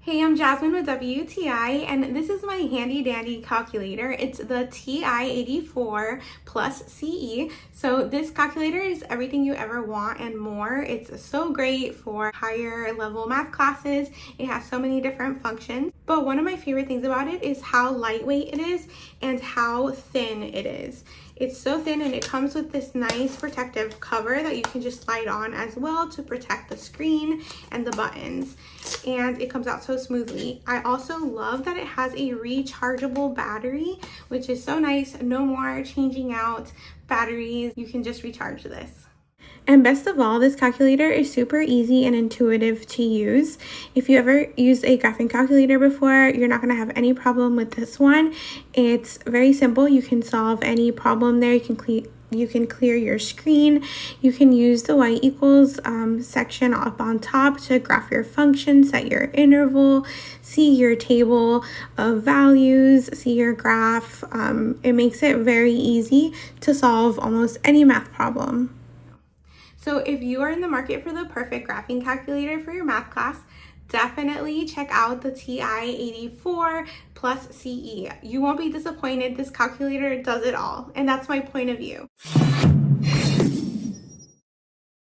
Hey, I'm Jasmine with WTI, and this is my handy dandy calculator. It's the TI-84 plus CE. So this calculator is everything you ever want and more. It's so great for higher level math classes. It has so many different functions. But one of my favorite things about it is how lightweight it is and how thin it is. It's so thin, and it comes with this nice protective cover that you can just slide on as well to protect the screen and the buttons. And it comes out so smoothly. I also love that it has a rechargeable battery, which is so nice. No more changing out batteries. You can just recharge this. And best of all, this calculator is super easy and intuitive to use. If you ever used a graphing calculator before, you're not going to have any problem with this one. It's very simple. You can solve any problem there. You can clear your screen. You can use the y equals section up on top to graph your function, set your interval, see your table of values, see your graph. It makes it very easy to solve almost any math problem. So if you are in the market for the perfect graphing calculator for your math class, definitely check out the TI-84 plus CE. You won't be disappointed. This calculator does it all, and that's my point of view.